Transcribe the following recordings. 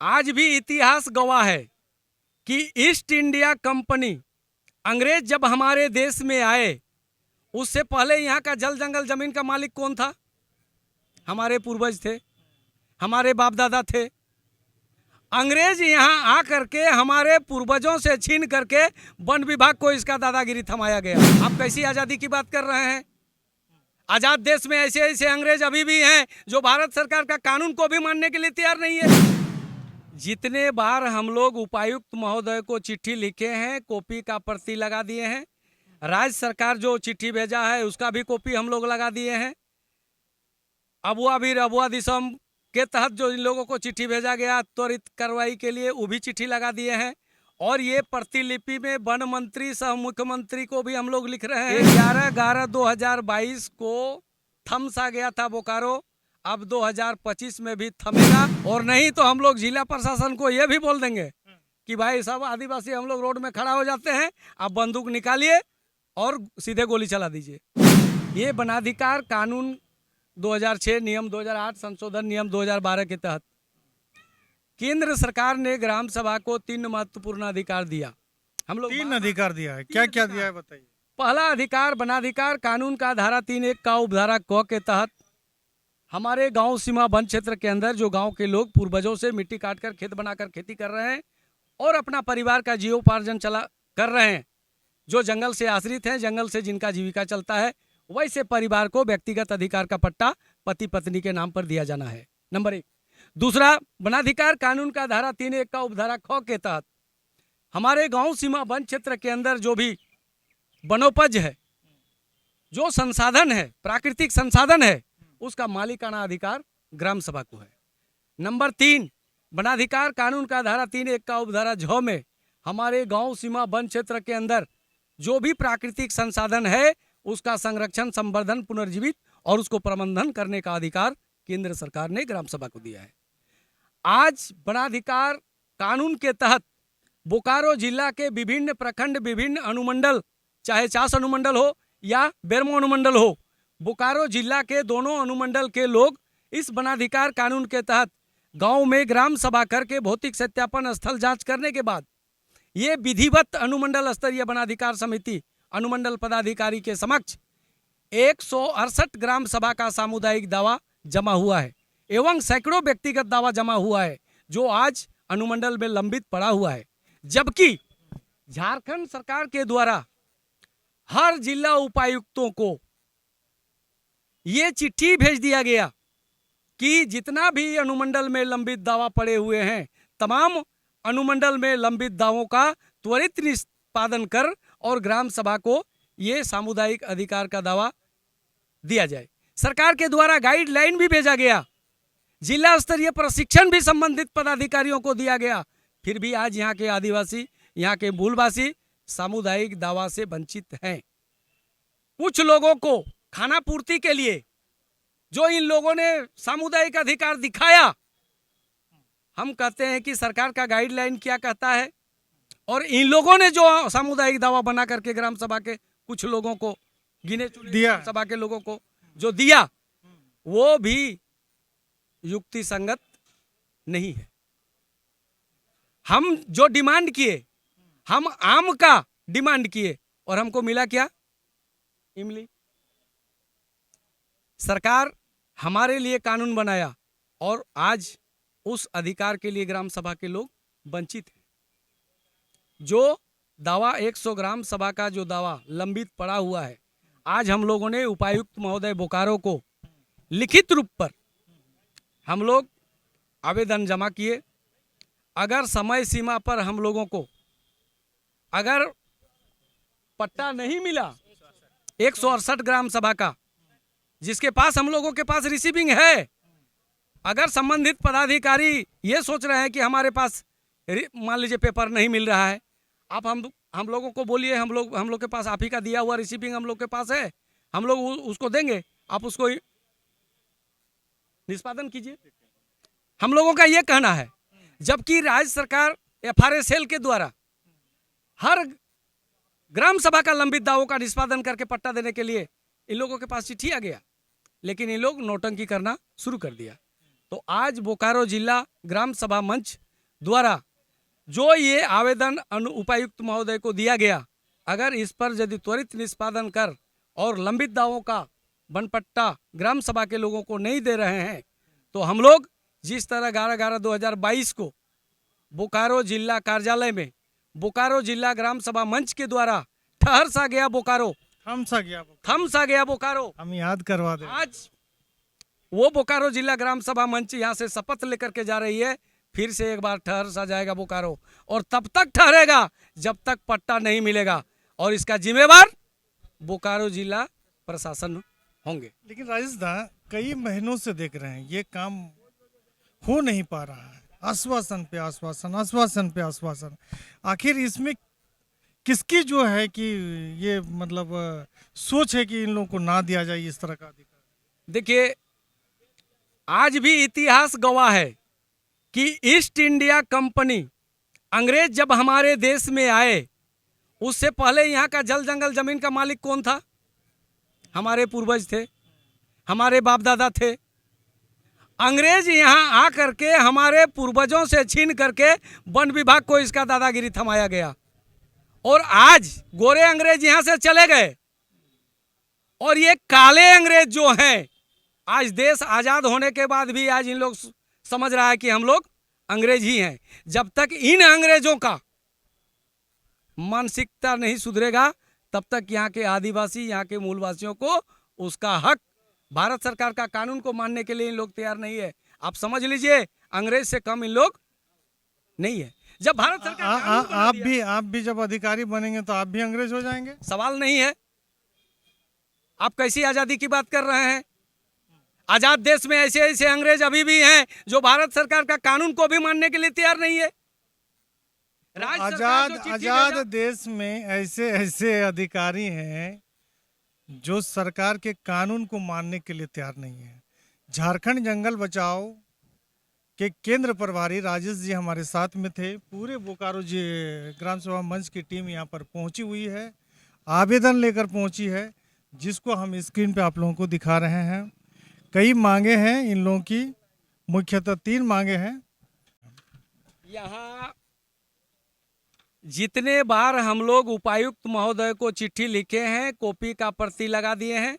आज भी इतिहास गवाह है कि ईस्ट इंडिया कंपनी, अंग्रेज जब हमारे देश में आए, उससे पहले यहाँ का जल जंगल जमीन का मालिक कौन था? हमारे पूर्वज थे, हमारे बाप दादा थे। अंग्रेज यहाँ आकर के हमारे पूर्वजों से छीन करके वन विभाग को इसका दादागिरी थमाया गया। आप कैसी आज़ादी की बात कर रहे हैं? आज़ाद देश में ऐसे ऐसे अंग्रेज अभी भी हैं जो भारत सरकार का कानून को भी मानने के लिए तैयार नहीं है। जितने बार हम लोग उपायुक्त महोदय को चिट्ठी लिखे हैं, कॉपी का प्रति लगा दिए हैं। राज्य सरकार जो चिट्ठी भेजा है उसका भी कॉपी हम लोग लगा दिए हैं। अबुआ दिसम के तहत जो इन लोगों को चिट्ठी भेजा गया त्वरित कार्रवाई के लिए, वो भी चिट्ठी लगा दिए हैं। और ये प्रतिलिपि में वन मंत्री सह मुख्यमंत्री को भी हम लोग लिख रहे हैं। 11/11/2022 को थम सा गया था बोकारो, अब 2025 में भी थमेगा। और नहीं तो हम लोग जिला प्रशासन को ये भी बोल देंगे कि भाई सब आदिवासी हम लोग रोड में खड़ा हो जाते हैं, आप बंदूक निकालिए और सीधे गोली चला दीजिए। ये वनाधिकार कानून 2006 नियम 2008 संशोधन नियम 2012 के तहत केंद्र सरकार ने ग्राम सभा को 3 महत्वपूर्ण अधिकार दिया। हम लोग 3 अधिकार दिया है, क्या क्या दिया है बताइए। पहला अधिकार वनाधिकार कानून का धारा 3(1) का उपधारा क के तहत हमारे गांव सीमा वन क्षेत्र के अंदर जो गांव के लोग पूर्वजों से मिट्टी काटकर खेत बनाकर खेती कर रहे हैं और अपना परिवार का जीवोपार्जन चला कर रहे हैं, जो जंगल से आश्रित हैं, जंगल से जिनका जीविका चलता है, वैसे परिवार को व्यक्तिगत अधिकार का पट्टा पति पत्नी के नाम पर दिया जाना है, नंबर 1। दूसरा, वनाधिकार कानून का धारा 3(1) का उपधारा ख के तहत हमारे गांव सीमा वन क्षेत्र के अंदर जो भी वनोपज है, जो संसाधन है, प्राकृतिक संसाधन है, उसका मालिकाना अधिकार ग्राम सभा को है। नंबर 3, वनाधिकार कानून का धारा 3(1) का उपधारा झ में हमारे गांव सीमा वन क्षेत्र के अंदर जो भी प्राकृतिक संसाधन है उसका संरक्षण, संवर्धन, पुनर्जीवित और उसको प्रबंधन करने का अधिकार केंद्र सरकार ने ग्राम सभा को दिया है। आज वनाधिकार कानून के तहत बोकारो जिला के विभिन्न प्रखंड, विभिन्न अनुमंडल, चाहे चास अनुमंडल हो या बेरमो अनुमंडल हो, बोकारो जिला के दोनों अनुमंडल के लोग इस वनाधिकार कानून के तहत गांव में ग्राम सभा करके भौतिक सत्यापन, स्थल जांच करने के बाद ये विधिवत अनुमंडल स्तरीय वनाधिकार समिति अनुमंडल पदाधिकारी के समक्ष 168 ग्राम सभा का सामुदायिक दावा जमा हुआ है एवं सैकड़ों व्यक्तिगत दावा जमा हुआ है जो आज अनुमंडल में लंबित पड़ा हुआ है। जबकि झारखंड सरकार के द्वारा हर जिला उपायुक्तों को ये चिट्ठी भेज दिया गया कि जितना भी अनुमंडल में लंबित दावा पड़े हुए हैं, तमाम अनुमंडल में लंबित दावों का त्वरित निष्पादन कर और ग्राम सभा को ये सामुदायिक अधिकार का दावा दिया जाए। सरकार के द्वारा गाइडलाइन भी भेजा गया, जिला स्तरीय प्रशिक्षण भी संबंधित पदाधिकारियों को दिया गया, फिर भी आज यहाँ के आदिवासी, यहाँ के मूलवासी सामुदायिक दावा से वंचित हैं। कुछ लोगों को खाना पूर्ति के लिए जो इन लोगों ने सामुदायिक अधिकार दिखाया, हम कहते हैं कि सरकार का गाइडलाइन क्या कहता है और इन लोगों ने जो सामुदायिक दावा बना करके ग्राम सभा के कुछ लोगों को, गिने चुने ग्राम सभा के लोगों को जो दिया, वो भी युक्ति संगत नहीं है। हम जो डिमांड किए, हम आम का डिमांड किए और हमको मिला क्या? इमली। सरकार हमारे लिए कानून बनाया और आज उस अधिकार के लिए ग्राम सभा के लोग वंचित हैं। जो दावा 100 ग्राम सभा का जो दावा लंबित पड़ा हुआ है, आज हम लोगों ने उपायुक्त महोदय बोकारो को लिखित रूप पर हम लोग आवेदन जमा किए। अगर समय सीमा पर हम लोगों को अगर पट्टा नहीं मिला 168 ग्राम सभा का, जिसके पास हम लोगों के पास रिसीविंग है, अगर संबंधित पदाधिकारी ये सोच रहे हैं कि हमारे पास मान लीजिए पेपर नहीं मिल रहा है, आप हम लोगों को बोलिए, हम लोग के पास आप ही का दिया हुआ रिसीविंग हम लोग के पास है, हम लोग उसको देंगे, आप उसको निष्पादन कीजिए। हम लोगों का ये कहना है। जबकि राज्य सरकार FRA सेल के द्वारा हर ग्राम सभा का लंबित दावों का निष्पादन करके पट्टा देने के लिए इन लोगों के पास चिट्ठी आ गया, लेकिन इन लोग नौटंकी करना शुरू कर दिया। तो आज बोकारो जिला ग्राम सभा मंच द्वारा जो ये आवेदन उपायुक्त महोदय को दिया गया, अगर इस पर यदि त्वरित निष्पादन कर और लंबित दावों का बनपट्टा ग्राम सभा के लोगों को नहीं दे रहे हैं, तो हम लोग जिस तरह 11/11/2022 को बोकारो जिला कार्यालय में बोकारो जिला ग्राम सभा मंच के द्वारा ठहर सा गया बोकारो, थम सा गया वो। थम सा गया बोकारो, हम याद करवा दें। आज वो बोकारो जिला ग्राम सभा मंच यहाँ से शपथ लेकर के जा रही है, फिर से एक बार ठहर सा जाएगा बोकारो, और तब तक ठहरेगा जब तक पट्टा नहीं मिलेगा, और इसका जिम्मेवार बोकारो जिला प्रशासन होंगे। लेकिन राजेश दा, कई महीनों से देख रहे हैं ये काम हो नहीं पा रहा है, आश्वासन पे आश्वासन, आश्वासन पे आश्वासन। आखिर इसमें किसकी जो है कि ये मतलब सोच है कि इन लोगों को ना दिया जाए इस तरह का अधिकार? देखिए, आज भी इतिहास गवाह है कि ईस्ट इंडिया कंपनी, अंग्रेज जब हमारे देश में आए, उससे पहले यहाँ का जल जंगल जमीन का मालिक कौन था? हमारे पूर्वज थे, हमारे बाप दादा थे। अंग्रेज यहाँ आकर के हमारे पूर्वजों से छीन करके वन विभाग को इसका दादागिरी थमाया गया, और आज गोरे अंग्रेज यहाँ से चले गए, और ये काले अंग्रेज जो हैं, आज देश आजाद होने के बाद भी आज इन लोग समझ रहा है कि हम लोग अंग्रेज ही हैं। जब तक इन अंग्रेजों का मानसिकता नहीं सुधरेगा, तब तक यहाँ के आदिवासी, यहाँ के मूलवासियों को उसका हक, भारत सरकार का कानून को मानने के लिए इन लोग तैयार नहीं है। आप समझ लीजिए, अंग्रेज से कम इन लोग नहीं है। जब भारत सरकार कानून बना दिया, आप भी जब अधिकारी बनेंगे तो आप भी अंग्रेज हो जाएंगे? सवाल नहीं है। आप कैसी आजादी की बात कर रहे हैं? आजाद देश में ऐसे ऐसे अंग्रेज अभी भी हैं जो भारत सरकार का कानून को भी मानने के लिए तैयार नहीं है। आजाद देश में ऐसे ऐसे अधिकारी हैं जो सरकार के कानून को मानने के लिए तैयार नहीं है। झारखंड जंगल बचाओ के केंद्र प्रभारी राजेश जी हमारे साथ में थे। पूरे बोकारो जी ग्राम सभा मंच की टीम यहाँ पर पहुंची हुई है, आवेदन लेकर पहुंची है, जिसको हम स्क्रीन पे आप लोगों को दिखा रहे हैं। कई मांगे हैं इन लोगों की, मुख्यतः 3 मांगे हैं। यहाँ जितने बार हम लोग उपायुक्त महोदय को चिट्ठी लिखे हैं, कॉपी का प्रति लगा दिए हैं।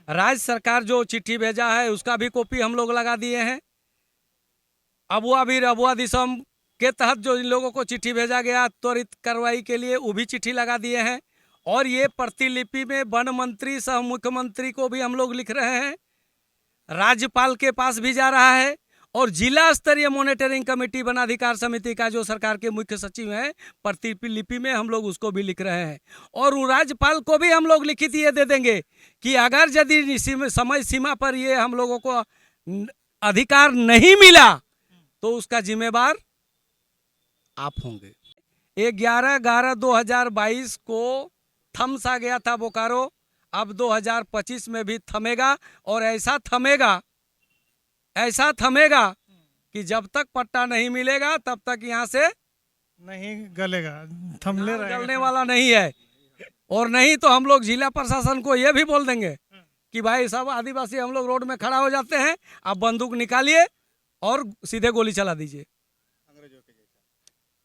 राज्य सरकार जो चिट्ठी भेजा है उसका भी कॉपी हम लोग लगा दिए हैं। अबुआ दिसम के तहत जो इन लोगों को चिट्ठी भेजा गया त्वरित कार्रवाई के लिए, वो भी चिट्ठी लगा दिए हैं। और ये प्रतिलिपि में वन मंत्री सह मुख्यमंत्री को भी हम लोग लिख रहे हैं, राज्यपाल के पास भी जा रहा है, और जिला स्तरीय मॉनिटरिंग कमेटी वनाधिकार समिति का जो सरकार के मुख्य सचिव हैं, प्रतिलिपि में हम लोग उसको भी लिख रहे हैं। और राज्यपाल को भी हम लोग लिखित ये दे देंगे कि अगर यदि समय सीमा पर ये हम लोगों को अधिकार नहीं मिला तो उसका जिम्मेवार आप होंगे। 11/11/2022 को थम सा गया था बोकारो, अब 2025 में भी थमेगा, और ऐसा थमेगा कि जब तक पट्टा नहीं मिलेगा तब तक यहाँ से नहीं गलेगा, थमले रहेगा, गलने वाला नहीं है। और नहीं तो हम लोग जिला प्रशासन को ये भी बोल देंगे कि भाई सब आदिवासी हम लोग रोड में खड़ा हो जाते हैं, आप बंदूक निकालिए और सीधे गोली चला दीजिए।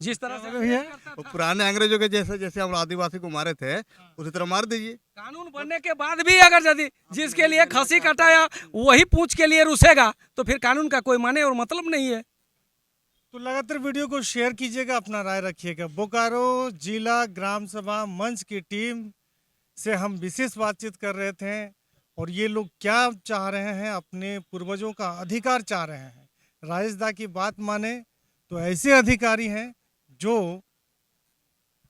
जिस तरह से वो पुराने अंग्रेजों के जैसे हम आदिवासी को मारे थे उसी तरह मार दीजिए। कानून बनने के बाद भी अगर यदि जिसके लिए खसी कटाया वही पूंछ के लिए रुसेगा तो फिर कानून का कोई माने और मतलब नहीं है। तो लगातार वीडियो को शेयर कीजिएगा, अपना राय रखिएगा। बोकारो जिला ग्राम सभा मंच की टीम से हम विशेष बातचीत कर रहे थे, और ये लोग क्या चाह रहे हैं, अपने पूर्वजों का अधिकार चाह रहे हैं। राजेश दा की बात माने तो ऐसे अधिकारी हैं जो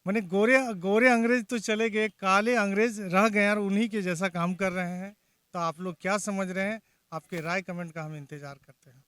माने गोरे अंग्रेज तो चले गए, काले अंग्रेज रह गए और उन्हीं के जैसा काम कर रहे हैं। तो आप लोग क्या समझ रहे हैं? आपके राय कमेंट का हम इंतजार करते हैं।